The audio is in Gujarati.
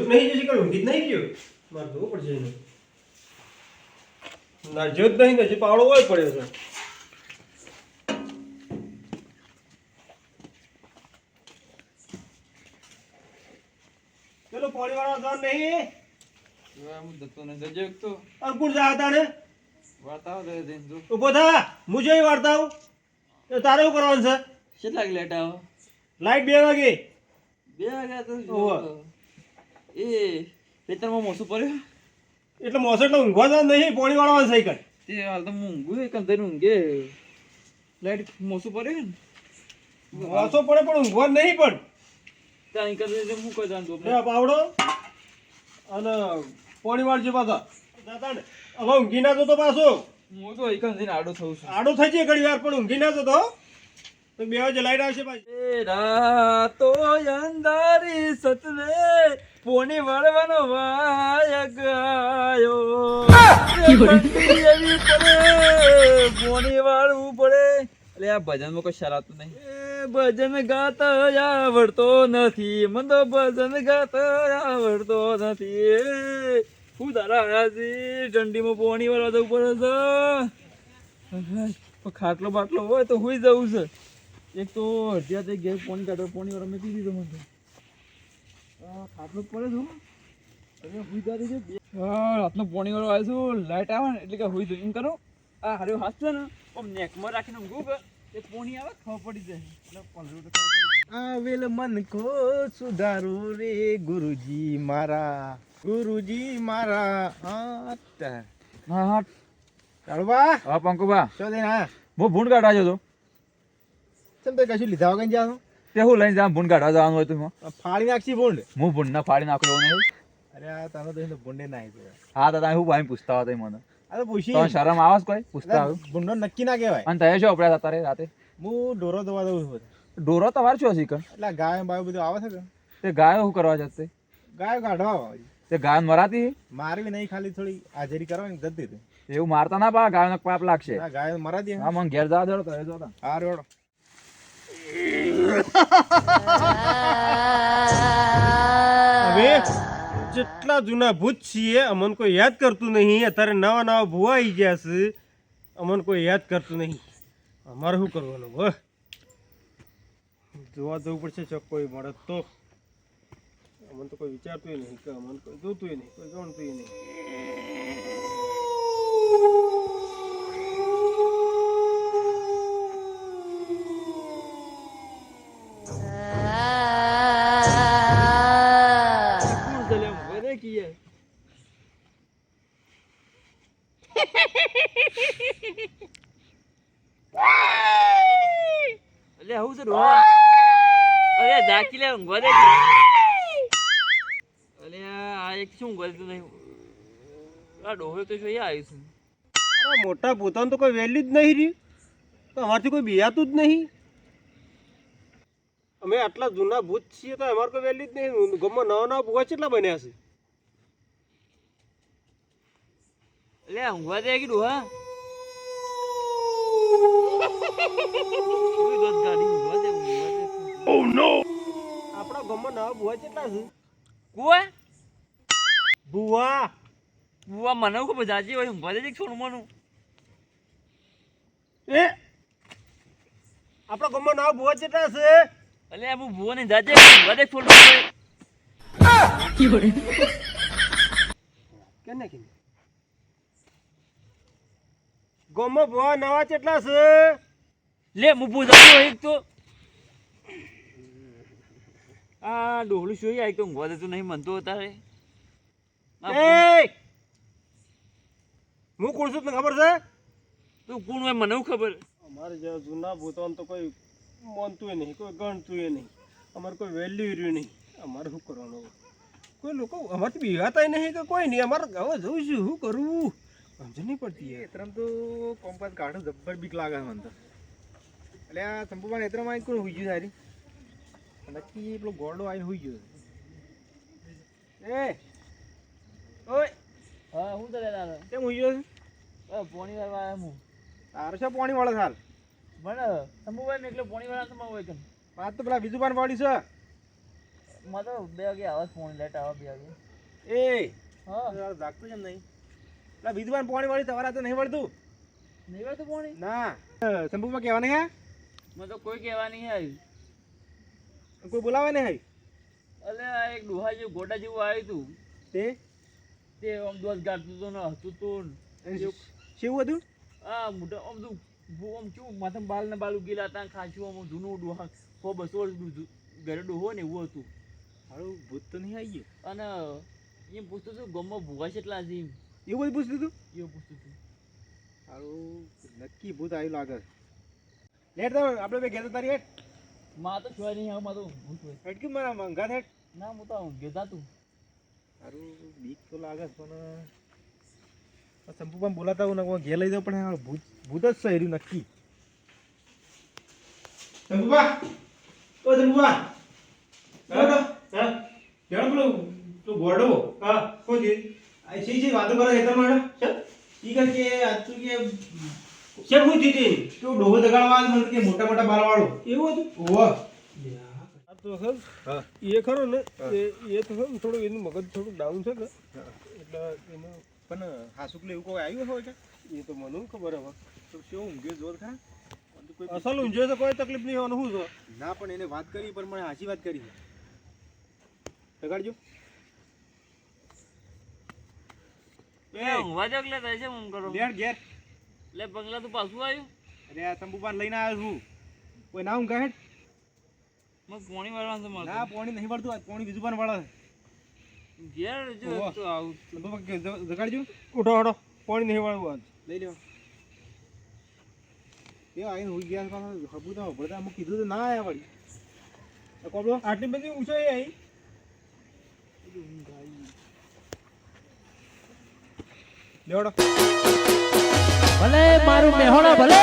નહીં જશે કે ઊંઘી જ નહીં ગયો મારે જોવું પડશે એને ના જો જ નહીં ને હજી પાવડો હોય પડ્યો છે ચલો પાણી વાળા જાન નહીં હું જતો ને જજો એક તો અંકુર જા હતા ને વાર્તાઓ દે દે જો ઉભો થા હું જોઈ વાર્તા હું એ તારે શું કરવાનું છે કેટલા લેટ આવો લાઈટ 2 વાગે 2 વાગ્યા તો ઓહો. એ ખેતરમાં મોસું પડ્યું એટલે મોસટ ઊંઘવા જ નહીં પાણી વાળવાનું સાયકલ તે હાલ તો ઊંઘું એક અંદર ઊંઘે લાઈટ મોસું પડ્યું ને મોસો પડે પણ ઊંઘવા નહીં પણ ત્યાં કરી દે હું કોઈ જાણતો લે આ પાવડો અને પાણી વાળજે પાછા દાદા ને હવે ઊંઘી ના જતો પાછો હું તો એક અંદર આડો થઉં છું આડો થઈ જાય ઘડી વાર પણ ઊંઘી ના જતો તો 2 વાગે લાઈટ આવશે પાછી એ રાતો અંધારી સતવે પોણી વાળવાનો વાય ગાયો પોણી વાળવું પડે એટલે આ ભજનમાં કોઈ શરાતું નહીં એ ભજન ગાતા આવડતો નથી મને તો ભજન ગાતા આવડતો નથી હું તારા હાજી ઠંડીમાં પોણી વાળવા જવું પડે છે ખાટલો બાટલો હોય તો હુઈ જવું છે એક તો અડધ્યા તે ઘેર પોણી કાઢો પોણી વાળા મેં પીધી તો મને ખાટલો પડે છો અરે હુઈ જાતી છે રાતનો પોણી વાળો આવે છું લાઈટ આવે ને એટલે કે હુઈ જવું એમ કરો આ હાર્યો હાથ છે ને આમ નેકમાં રાખીને ઊંઘું કે એ પોણી આવે ખબર પડી જાય એટલે પલરું તો ખબર પડી જાય આવેલ મન કો સુધારું રે ગુરુજી મારા હા હા કાળવા હા પંકુબા શું દે ના હું ભૂંડ કાઢવા જતો ચમ તો કશું લીધા વગર જાવ તે હું લઈને જા ભૂંડ કાઢવા જવાનું હોય તું ફાડી નાખશી બોંડ હું ભૂંડ ના ફાડી નાખો એવું નહીં અરે આ તાનો તો બોંડે નાઈ છે હા દાદા હું ભાઈ પૂછતા હતા મને આ તો પૂછી તો શરમ આવે છે કોઈ પૂછતા આવ્યું બોંડો નક્કી ના કહેવાય અને તય છો આપણે તારે રાતે હું ઢોરો દવા દઉં છું ડોરો તમારે છો શીખર એટલે ગાય બાય બધું આવે છે કે તે ગાયો શું કરવા જતે ગાય કાઢવા આવે તે ગાય મરાતી મારવી નહીં ખાલી થોડી હાજરી કરવાની જતી હતી એવું મારતા ના પા ગાયનો પાપ લાગશે આ ગાય મરા દે હા મને ઘેર જવા દો તો જોતા હા રેડો હવે જેટલા જૂના ભૂત છીએ અમને કોઈ યાદ કરતું નહીં અત્યારે નવા નવા ભૂવા આવી ગયા છે અમને કોઈ યાદ કરતું નહીં અમારે શું કરવાનું હવે જોવા જવું પડશે ચોક કોઈ મળે તો અમને તો કોઈ વિચારતું નહીં કે અમને કોઈ જોતું નહીં કોઈ ગણતું નહીં અરે મોટા પોતાનું તો કોઈ વેલ્યુ જ નહીં રહ્યું તો અમારથી કોઈ બિયાતું જ નહીં અમે આટલા જૂના ભૂત છીએ તો અમારે કોઈ વેલ્યુ જ નહીં ગમમાં નવા નવા ભૂવા કેટલા બન્યા છે આપણા ગમમાં નવા ભૂવા કેટલા છે ભૂવા મને ખબર જાજી હોય ઊંઘવા દે છોડવાનું એ આપણા ગમમાં નવા ભૂવા કેટલા છે અલે હું ભૂવો ને જાજે ઊંઘવા દે છોડવાનું કેને કે ગમમાં ભૂવા નવા કેટલા છે લે હું પૂછાતું એક તો આ ડોહલું શું એક તો ઊંઘવા દેતું નહીં મનતો તારે એ હું કોણ છું તને ખબર છે તું કોણ હોય મને ખબર અમારે જેવા જૂના ભૂતોને તો કોઈ માનતું નહીં કોઈ ગણતું નહીં અમારે કોઈ વેલ્યુ રહ્યું નહીં અમારે શું કરવાનું કોઈ લોકો અમારથી બિહાતા નહીં કે કોઈ નહીં અમારે હવે જવું છું શું કરવું સમજ નહીં પડતી એતરમ તો કોમ્પાસ કાઢો જબ્બર બીક લાગે મને તો એટલે આ સંપૂર્ણ એતરમ આવી કોણ હોઈ ગયું સારી નક્કી પેલો ગોળો આવીને હોઈ ગયો એ ઓય હા હું તો દાદા કેમ હોઈ ગયો પોણી વાળવા હું તારો છે પાણી વાળો સાલ મને સંભુભાઈ ને એટલે પોણી વાળા તો હોય કે વાત તો પેલા બીજું પાન વાળી છે માં તો 2 વાગે આવે ફોન લેટ આવે 2 વાગે. એ હા યાર જાગતું કેમ નહીં? લા વિદ્વાન પાણી વાળી તમારા તો નહીં વળતું. નહીં હોય તો પાણી ના શંભુમાં કહેવા નહીં હે? મને તો કોઈ કહેવા નહીં આવ્યું. કોઈ બોલાવે નહીં હે? અલે આ એક ડોહા જેવું ગોડા જેવું આવ્યું તું તે આમ દોત ગાડતું હતું ને હતું તું કેવું હતું? આ મોટા આમ તું આમ કેવું માથામાં બાલ ને બાલ ઉગેલા હતા ખાંચું આમ જૂનું ડોહા 100-200 ઘરે ડોહો ને એવું હતું. હારું ભૂત તો નહીં આવી ગયું. અને એમ પૂછતું હતું ગામમાં ભૂવા કેટલા છે એમ એવું બધું પૂછતું હતું? એવું પૂછતું હતું. હારું નક્કી ભૂત આવ્યું લાગે. લેટ તો આપણે બે ઘેર તારી હેઠ માં તો છોય નહીં હવે માં તો ભૂત હોય. હેઠ કેમ મારા મંગા હેઠ? ના હું તો ગેતા તું હારું બીક તો લાગે છે પણ શંભુમાં બોલાતા હું ને ઘેર લઈ જાઉં પણ હારું ભૂત ભૂત જ છે એર્યું નક્કી. શંભુબા ઓ શંભુબા હા જણ પેલું તું ગોડો હા શું છે આ છે વાતો કરો હેતર માડો ઈ કર કે આ તું કે શેર હું દીધી તું ડોહો દગાડવા મને કે મોટા મોટા બાલ વાળો એવું હતું. ઓહો આ તો ખરું હા એ ખરો ને એ તો ખરું થોડું એનું મગજ થોડું ડાઉન છે ને એટલે એનું પણ હાસુકલે એવું કોઈ આવ્યું હોય કે એ તો મને ખબર હવે તો કેવું ઊંઘે જોર ખરા અસલ ઊંઝે તો કોઈ તકલીફ નહીં હોવાનું શું છે. ના પણ એને વાત કરી પણ મને હાચી વાત કરી દગાડજો એ ઊંઘવા જગ લે છે હું કરો ઘેર ઘેર લે બંગલા તો પાછું આવ્યું. અરે આ શંભુપાન લઈને આવ્યો છું કોઈ ના ઊંઘા હેઠ મને પોણી વાળવાનું છે મારે ના પોણી નહીં વળતું આ પોણી બીજું પણ વળે ઘેર જો ઓહો. તો આવું શંભુપા દગાડજો ઉઠો હડો પાણી નહીં વાળવું આજ. લઈ લ્યો એ આઈને હોઈ ગયા પાછા હબુ તો ભરતા અમુક કીધું તો ના આવ્યા વળી આ કોબલો આટલી બધી ઊંચાઈ આવી લેવડો ભલે મારું મેહોણા ભલે